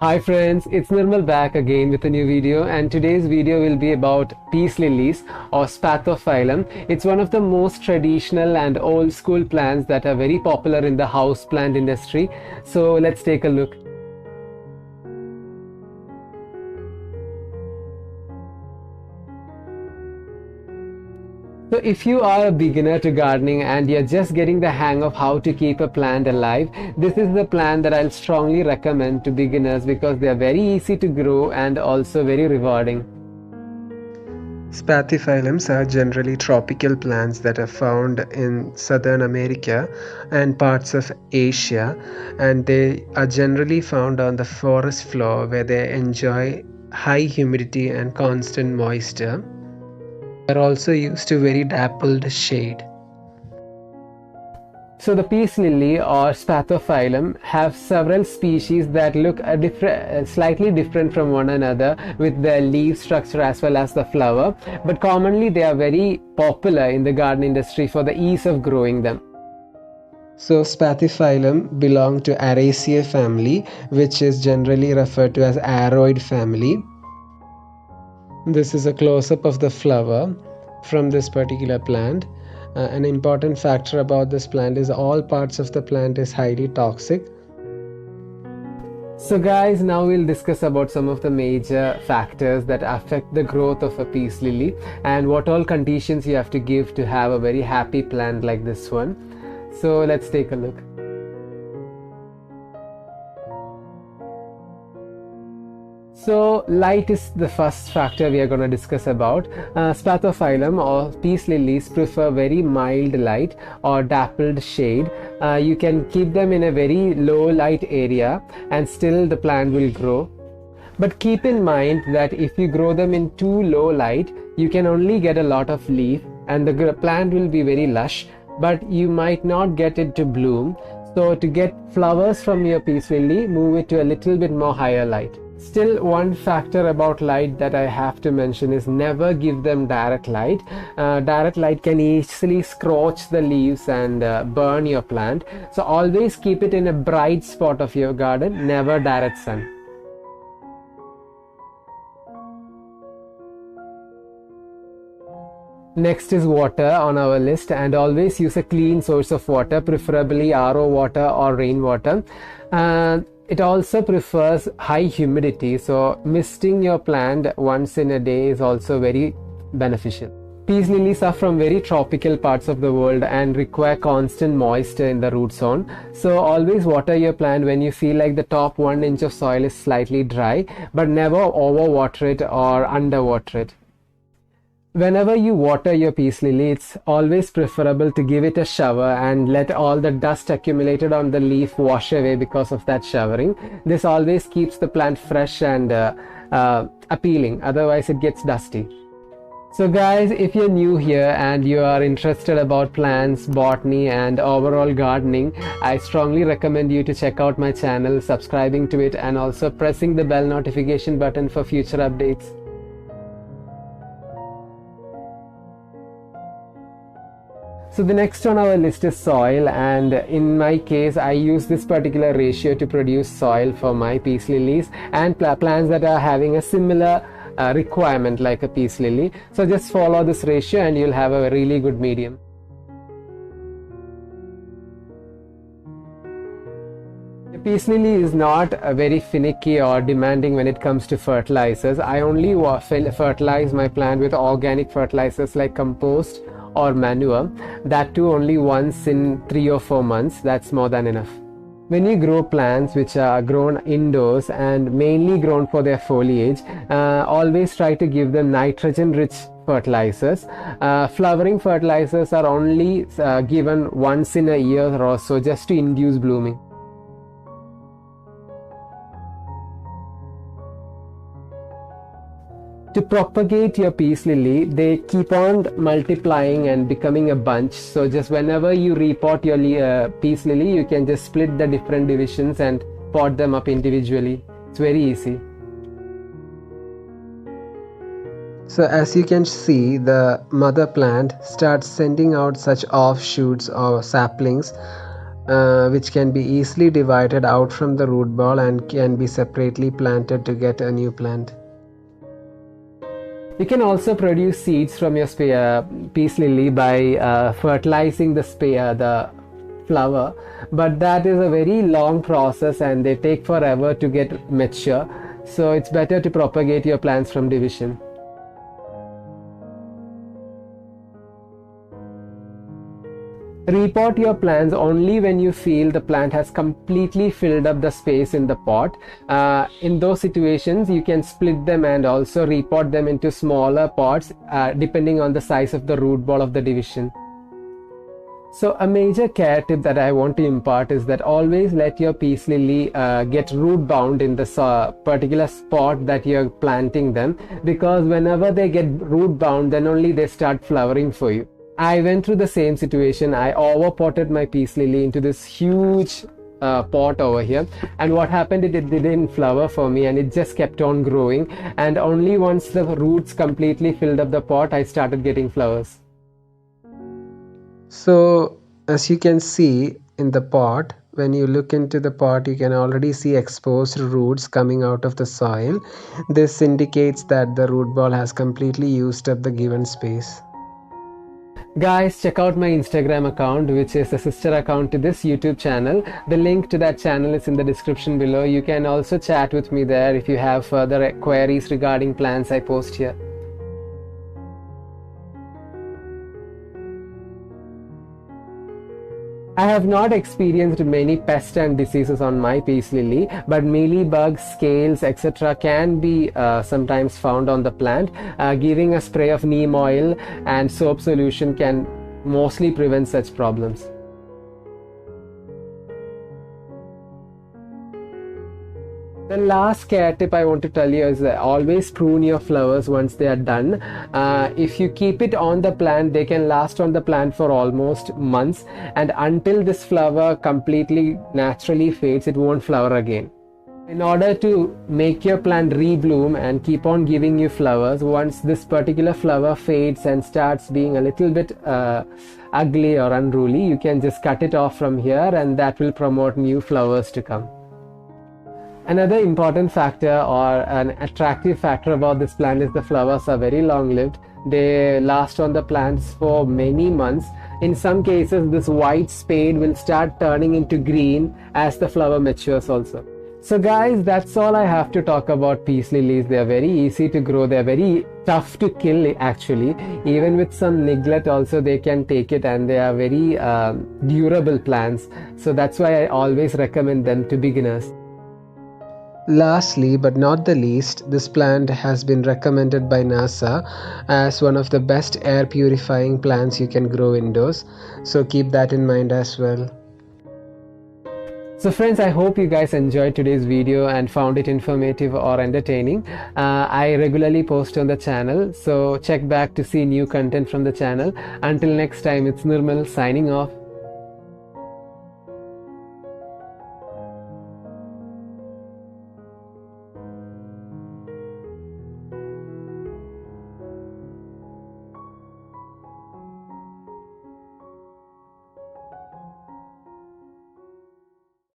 Hi friends, it's Nirmal back again with a new video, and today's video will be about peace lilies or Spathiphyllum. It's one of the most traditional and old school plants that are very popular in the house plant industry. So let's take a look. So if you are a beginner to gardening and you're just getting the hang of how to keep a plant alive, this is the plant that I'll strongly recommend to beginners because they are very easy to grow and also very rewarding. Spathiphyllums are generally tropical plants that are found in Southern America and parts of Asia, and they are generally found on the forest floor where they enjoy high humidity and constant moisture. They are also used to very dappled shade. So the peace lily or Spathiphyllum have several species that look slightly different from one another with their leaf structure as well as the flower, but commonly they are very popular in the garden industry for the ease of growing them. So Spathiphyllum belong to Araceae family, which is generally referred to as aroid family. This is a close-up of the flower from this particular plant. An important factor about this plant is all parts of the plant is highly toxic. So guys, now we'll discuss about some of the major factors that affect the growth of a peace lily and what all conditions you have to give to have a very happy plant like this one. So let's take a look. So light is the first factor we are going to discuss about. Spathiphyllum or peace lilies prefer very mild light or dappled shade. You can keep them in a very low light area and still the plant will grow. But keep in mind that if you grow them in too low light, you can only get a lot of leaf and the plant will be very lush, but you might not get it to bloom. So to get flowers from your peace lily, move it to a little bit more higher light. Still, one factor about light that I have to mention is never give them direct light. Direct light can easily scorch the leaves and burn your plant. So always keep it in a bright spot of your garden, never direct sun. Next is water on our list, and always use a clean source of water, preferably RO water or rainwater. It also prefers high humidity, so misting your plant once in a day is also very beneficial. Peace lilies are from very tropical parts of the world and require constant moisture in the root zone. So always water your plant when you feel like the top 1 inch of soil is slightly dry, but never overwater it or underwater it. Whenever you water your peace lily, it's always preferable to give it a shower and let all the dust accumulated on the leaf wash away because of that showering. This always keeps the plant fresh and appealing, otherwise it gets dusty. So guys, if you're new here and you are interested about plants, botany and overall gardening, I strongly recommend you to check out my channel, subscribing to it and also pressing the bell notification button for future updates. So the next on our list is soil, and in my case I use this particular ratio to produce soil for my peace lilies and plants that are having a similar requirement like a peace lily. So just follow this ratio and you'll have a really good medium. The peace lily is not very finicky or demanding when it comes to fertilizers. I only fertilize my plant with organic fertilizers like compost or manure, that too only once in 3 or 4 months. That's more than enough. When you grow plants which are grown indoors and mainly grown for their foliage, always try to give them nitrogen rich fertilizers. Flowering fertilizers are only given once in a year or so, just to induce blooming. To propagate your peace lily, they keep on multiplying and becoming a bunch. So just whenever you repot your peace lily, you can just split the different divisions and pot them up individually. It's very easy. So as you can see, the mother plant starts sending out such offshoots or saplings which can be easily divided out from the root ball and can be separately planted to get a new plant. You can also produce seeds from your peace lily by fertilizing the flower, but that is a very long process and they take forever to get mature. So it's better to propagate your plants from division. Repot your plants only when you feel the plant has completely filled up the space in the pot. In those situations, you can split them and also repot them into smaller pots depending on the size of the root ball of the division. So a major care tip that I want to impart is that always let your peace lily get root bound in the particular spot that you're planting them, because whenever they get root bound, then only they start flowering for you. I went through the same situation. I overpotted my peace lily into this huge pot over here, and what happened, it didn't flower for me and it just kept on growing, and only once the roots completely filled up the pot I started getting flowers. So as you can see in the pot, when you look into the pot, you can already see exposed roots coming out of the soil. This indicates that the root ball has completely used up the given space. Guys, check out my Instagram account, which is the sister account to this YouTube channel. The link to that channel is in the description below. You can also chat with me there if you have further queries regarding plants I post here. I have not experienced many pests and diseases on my peace lily, but mealybugs, scales, etc. can be sometimes found on the plant. Giving a spray of neem oil and soap solution can mostly prevent such problems. The last care tip I want to tell you is that always prune your flowers once they are done. If you keep it on the plant, they can last on the plant for almost months, and until this flower completely naturally fades, it won't flower again. In order to make your plant rebloom and keep on giving you flowers, once this particular flower fades and starts being a little bit ugly or unruly, you can just cut it off from here, and that will promote new flowers to come. Another important factor or an attractive factor about this plant is the flowers are very long-lived. They last on the plants for many months. In some cases, this white spade will start turning into green as the flower matures also. So guys, that's all I have to talk about peace lilies. They are very easy to grow. They are very tough to kill actually. Even with some neglect also they can take it, and they are very durable plants. So that's why I always recommend them to beginners. Lastly, but not the least, this plant has been recommended by NASA as one of the best air purifying plants you can grow indoors. So keep that in mind as well. So friends, I hope you guys enjoyed today's video and found it informative or entertaining. I regularly post on the channel, so check back to see new content from the channel. Until next time, it's Nirmal signing off.